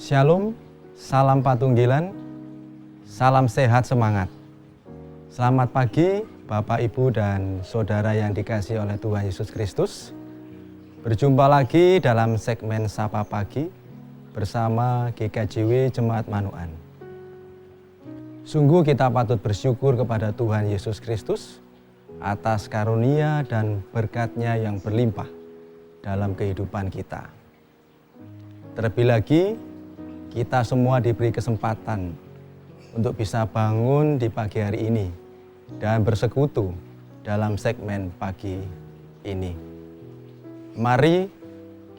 Shalom, salam patunggilan, salam sehat semangat. Selamat pagi Bapak, Ibu, dan Saudara yang dikasihi oleh Tuhan Yesus Kristus. Berjumpa lagi dalam segmen Sapa Pagi bersama GKJW Jemaat Manuan. Sungguh kita patut bersyukur kepada Tuhan Yesus Kristus atas karunia dan berkat-Nya yang berlimpah dalam kehidupan kita. Terlebih lagi, kita semua diberi kesempatan untuk bisa bangun di pagi hari ini dan bersekutu dalam segmen pagi ini. Mari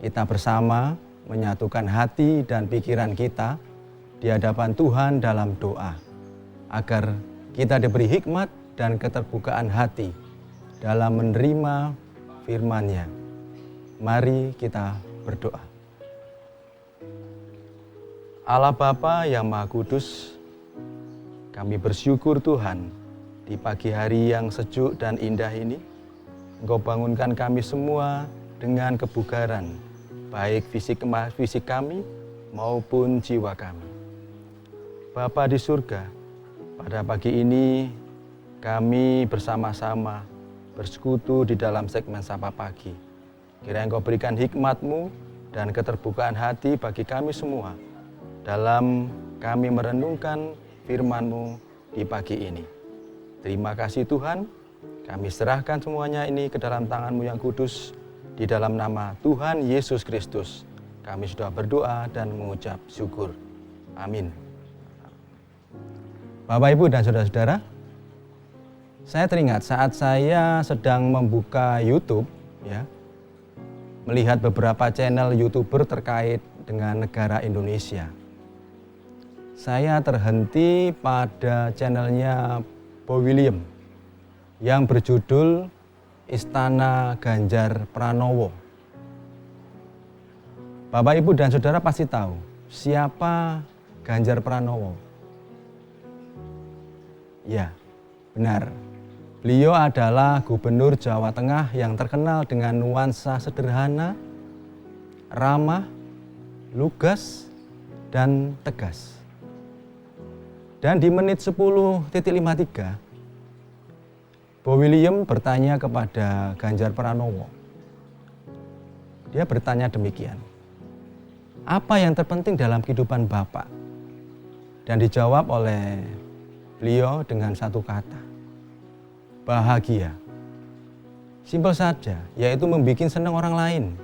kita bersama menyatukan hati dan pikiran kita di hadapan Tuhan dalam doa, agar kita diberi hikmat dan keterbukaan hati dalam menerima firman-Nya. Mari kita berdoa. Allah Bapa yang Maha Kudus, kami bersyukur Tuhan di pagi hari yang sejuk dan indah ini, Engkau bangunkan kami semua dengan kebugaran, baik fisik kami maupun jiwa kami. Bapa di surga, pada pagi ini kami bersama-sama bersekutu di dalam segmen Sapa Pagi. Kiranya Engkau berikan hikmat-Mu dan keterbukaan hati bagi kami semua dalam kami merenungkan firman-Mu di pagi ini. Terima kasih Tuhan, kami serahkan semuanya ini ke dalam tangan-Mu yang kudus, di dalam nama Tuhan Yesus Kristus. Kami sudah berdoa dan mengucap syukur. Amin. Bapak, Ibu, dan saudara-saudara, saya teringat saat saya sedang membuka YouTube, melihat beberapa channel YouTuber terkait dengan negara Indonesia. Saya terhenti pada channelnya Bo William yang berjudul Istana Ganjar Pranowo. Bapak, Ibu, dan saudara pasti tahu siapa Ganjar Pranowo. Ya, benar. Beliau adalah Gubernur Jawa Tengah yang terkenal dengan nuansa sederhana, ramah, lugas, dan tegas. Dan di menit 10.53, Bo William bertanya kepada Ganjar Pranowo. Dia bertanya demikian, apa yang terpenting dalam kehidupan Bapak? Dan dijawab oleh beliau dengan satu kata, bahagia. Simpel saja, yaitu membuat senang orang lain.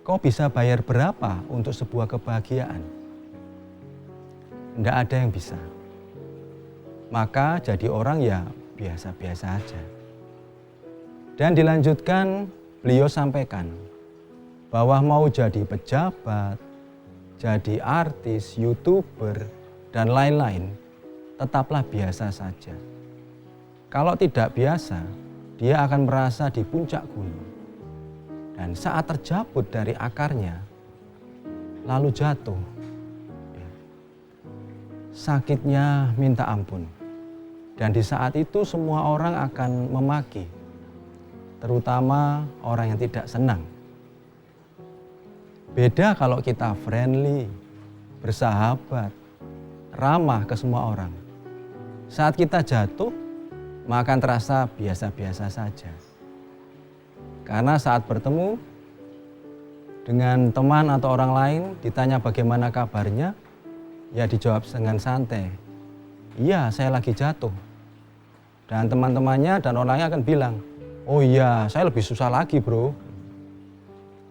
Kau bisa bayar berapa untuk sebuah kebahagiaan? Tidak ada yang bisa. Maka jadi orang ya biasa-biasa aja. Dan dilanjutkan beliau sampaikan bahwa mau jadi pejabat, jadi artis, YouTuber, dan lain-lain, tetaplah biasa saja. Kalau tidak biasa, dia akan merasa di puncak gunung. Dan saat terjabut dari akarnya, lalu jatuh. Sakitnya minta ampun. Dan di saat itu semua orang akan memaki, terutama orang yang tidak senang. Beda kalau kita friendly, bersahabat, ramah ke semua orang. Saat kita jatuh, maka akan terasa biasa-biasa saja. Karena saat bertemu dengan teman atau orang lain, ditanya bagaimana kabarnya, ya dijawab dengan santai, iya saya lagi jatuh. Dan teman-temannya dan orangnya akan bilang, oh iya saya lebih susah lagi bro.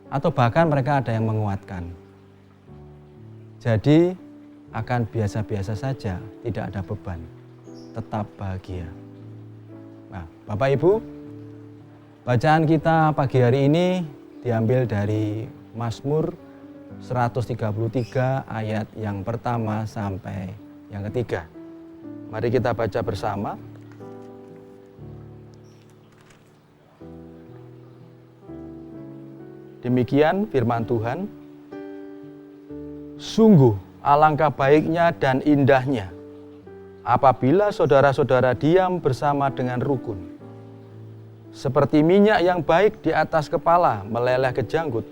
Atau bahkan mereka ada yang menguatkan. Jadi akan biasa-biasa saja, tidak ada beban, tetap bahagia. Nah, Bapak Ibu, bacaan kita pagi hari ini diambil dari Mazmur 133 ayat yang pertama sampai yang ketiga. Mari kita baca bersama. Demikian firman Tuhan. Sungguh alangkah baiknya dan indahnya apabila saudara-saudara diam bersama dengan rukun. Seperti minyak yang baik di atas kepala meleleh ke janggut,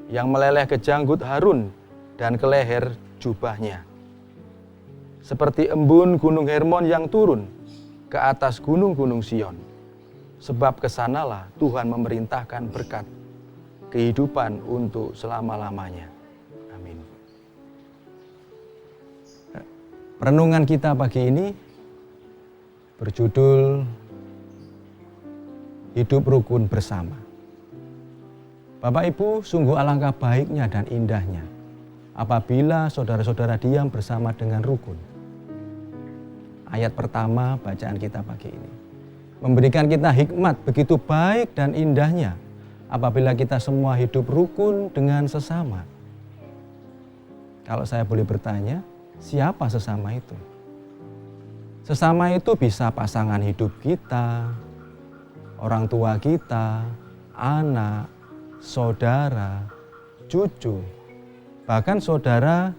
yang meleleh ke janggut Harun, dan ke leher jubahnya. Seperti embun gunung Hermon yang turun ke atas gunung-gunung Sion. Sebab kesanalah Tuhan memerintahkan berkat kehidupan untuk selama-lamanya. Amin. Renungan kita pagi ini berjudul Hidup Rukun Bersama. Bapak Ibu, sungguh alangkah baiknya dan indahnya apabila saudara-saudara diam bersama dengan rukun. Ayat pertama bacaan kita pagi ini memberikan kita hikmat begitu baik dan indahnya apabila kita semua hidup rukun dengan sesama. Kalau saya boleh bertanya, siapa sesama itu? Sesama itu bisa pasangan hidup kita, orang tua kita, anak, saudara, cucu, bahkan saudara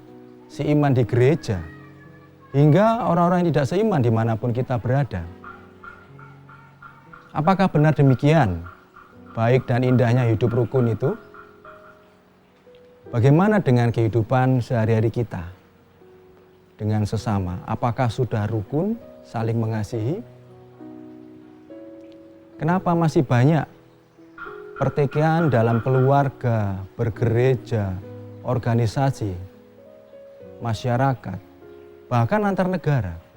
seiman di gereja, hingga orang-orang yang tidak seiman dimanapun kita berada. Apakah benar demikian? Baik dan indahnya hidup rukun itu? Bagaimana dengan kehidupan sehari-hari kita? Dengan sesama, apakah sudah rukun, saling mengasihi? Kenapa masih banyak pertikaian dalam keluarga, bergereja, organisasi, masyarakat, bahkan antar negara?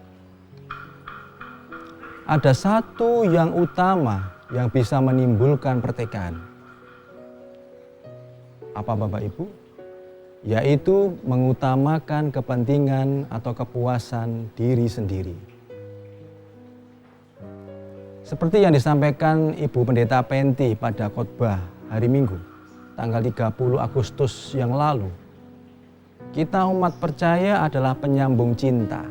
Ada satu yang utama yang bisa menimbulkan pertikaian. Apa Bapak Ibu? Yaitu mengutamakan kepentingan atau kepuasan diri sendiri. Seperti yang disampaikan Ibu Pendeta Penti pada khotbah hari Minggu, tanggal 30 Agustus yang lalu. Kita umat percaya adalah penyambung cinta.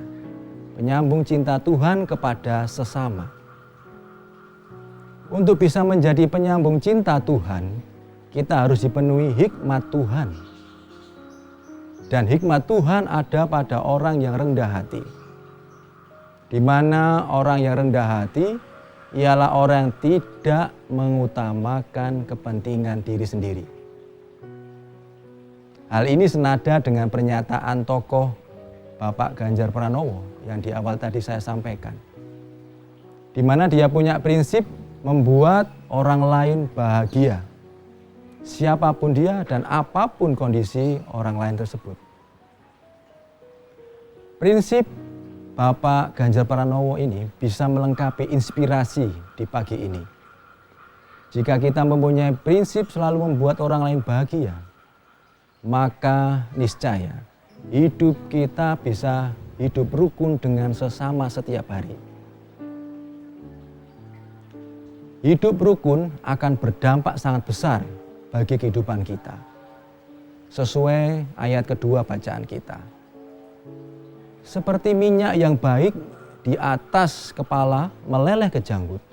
Penyambung cinta Tuhan kepada sesama. Untuk bisa menjadi penyambung cinta Tuhan, kita harus dipenuhi hikmat Tuhan. Dan hikmat Tuhan ada pada orang yang rendah hati. Di mana orang yang rendah hati ialah orang yang tidak mengutamakan kepentingan diri sendiri. Hal ini senada dengan pernyataan tokoh Bapak Ganjar Pranowo yang di awal tadi saya sampaikan. Di mana dia punya prinsip membuat orang lain bahagia. Siapapun dia dan apapun kondisi orang lain tersebut. Prinsip Bapak Ganjar Pranowo ini bisa melengkapi inspirasi di pagi ini. Jika kita mempunyai prinsip selalu membuat orang lain bahagia, maka niscaya hidup kita bisa hidup rukun dengan sesama setiap hari. Hidup rukun akan berdampak sangat besar bagi kehidupan kita. Sesuai ayat kedua bacaan kita. Seperti minyak yang baik di atas kepala meleleh ke janggut.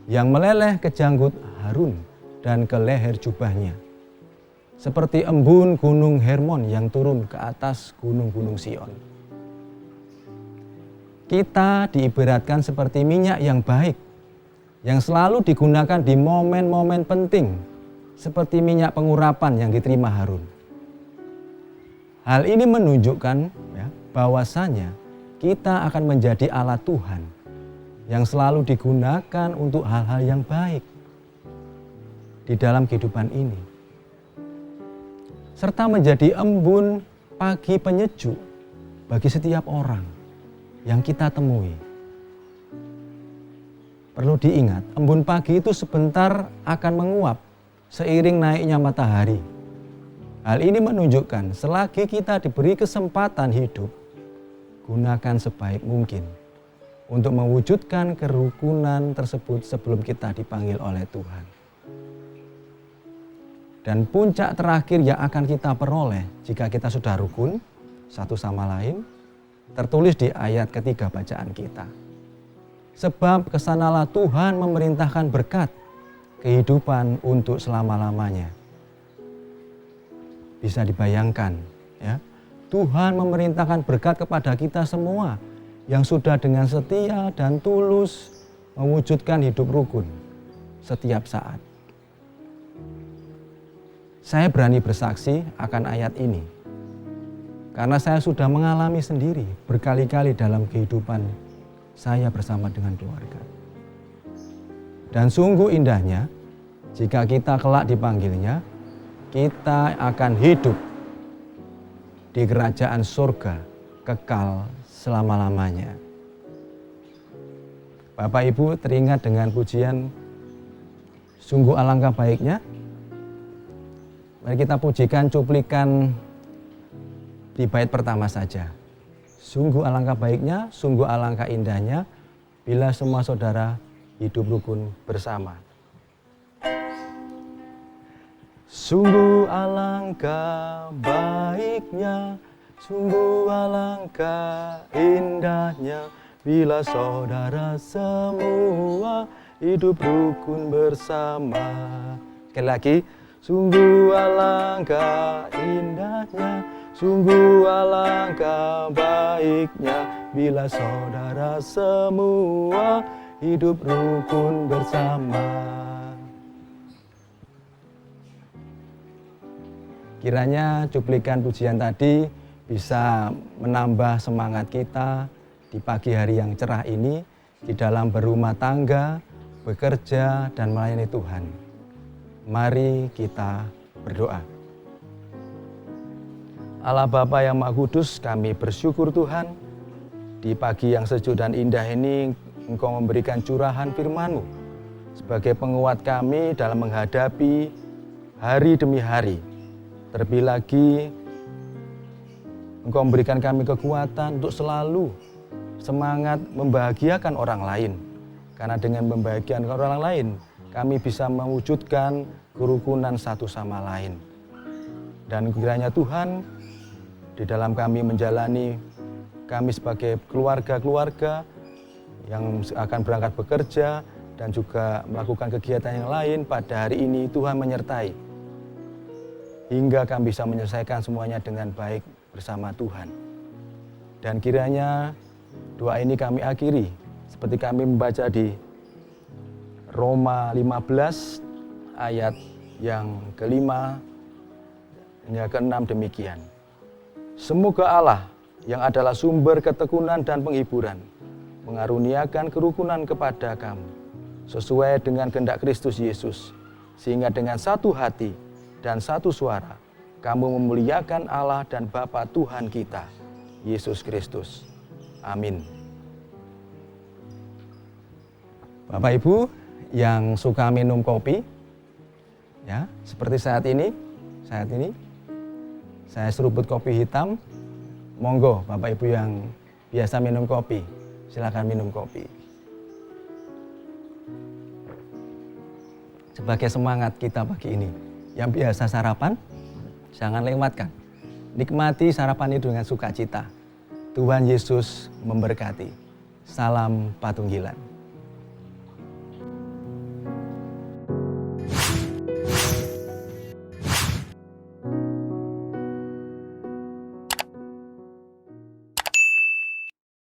Yang meleleh ke janggut Harun dan ke leher jubahnya. Seperti embun gunung Hermon yang turun ke atas gunung-gunung Sion. Kita diibaratkan seperti minyak yang baik, yang selalu digunakan di momen-momen penting, seperti minyak pengurapan yang diterima Harun. Hal ini menunjukkan bahwasanya kita akan menjadi alat Tuhan, yang selalu digunakan untuk hal-hal yang baik di dalam kehidupan ini. Serta menjadi embun pagi penyejuk bagi setiap orang yang kita temui. Perlu diingat, embun pagi itu sebentar akan menguap seiring naiknya matahari. Hal ini menunjukkan selagi kita diberi kesempatan hidup, gunakan sebaik mungkin untuk mewujudkan kerukunan tersebut sebelum kita dipanggil oleh Tuhan. Dan puncak terakhir yang akan kita peroleh jika kita sudah rukun satu sama lain, tertulis di ayat ketiga bacaan kita. Sebab kesanalah Tuhan memerintahkan berkat kehidupan untuk selama-lamanya. Bisa dibayangkan ya, Tuhan memerintahkan berkat kepada kita semua yang sudah dengan setia dan tulus mewujudkan hidup rukun setiap saat. Saya berani bersaksi akan ayat ini Karena saya sudah mengalami sendiri berkali-kali dalam kehidupan saya bersama dengan keluarga. Dan sungguh indahnya jika kita kelak dipanggilnya, kita akan hidup di kerajaan surga kekal selama-lamanya. Bapak Ibu teringat dengan pujian sungguh alangkah baiknya. Mari kita pujikan cuplikan di bait pertama saja. Sungguh alangkah baiknya, sungguh alangkah indahnya bila semua saudara hidup rukun bersama. Sungguh alangkah baiknya, sungguh alangkah indahnya bila saudara semua hidup rukun bersama. Sekali lagi, sungguh alangkah indahnya, sungguh alangkah baiknya bila saudara semua hidup rukun bersama. Kiranya cuplikan pujian tadi bisa menambah semangat kita di pagi hari yang cerah ini di dalam berumah tangga, bekerja, dan melayani Tuhan. Mari kita berdoa. Allah Bapa yang Maha Kudus, kami bersyukur Tuhan, di pagi yang sejuk dan indah ini Engkau memberikan curahan firman-Mu sebagai penguat kami dalam menghadapi hari demi hari. Terlebih lagi, Engkau memberikan kami kekuatan untuk selalu semangat membahagiakan orang lain. Karena dengan membahagiakan orang lain, kami bisa mewujudkan kerukunan satu sama lain. Dan kiranya Tuhan, di dalam kami menjalani, kami sebagai keluarga-keluarga yang akan berangkat bekerja dan juga melakukan kegiatan yang lain pada hari ini, Tuhan menyertai. Hingga kami bisa menyelesaikan semuanya dengan baik bersama Tuhan. Dan kiranya doa ini kami akhiri seperti kami membaca di Roma 15 ayat yang kelima hingga keenam demikian. Semoga Allah yang adalah sumber ketekunan dan penghiburan mengaruniakan kerukunan kepada kamu sesuai dengan kehendak Kristus Yesus, sehingga dengan satu hati dan satu suara, kamu memuliakan Allah dan Bapa Tuhan kita, Yesus Kristus. Amin. Bapak Ibu yang suka minum kopi, ya seperti saat ini saya seruput kopi hitam. Monggo Bapak Ibu yang biasa minum kopi, silakan minum kopi. Sebagai semangat kita pagi ini. Yang biasa sarapan, jangan lewatkan. Nikmati sarapan itu dengan sukacita. Tuhan Yesus memberkati. Salam Patunggilan.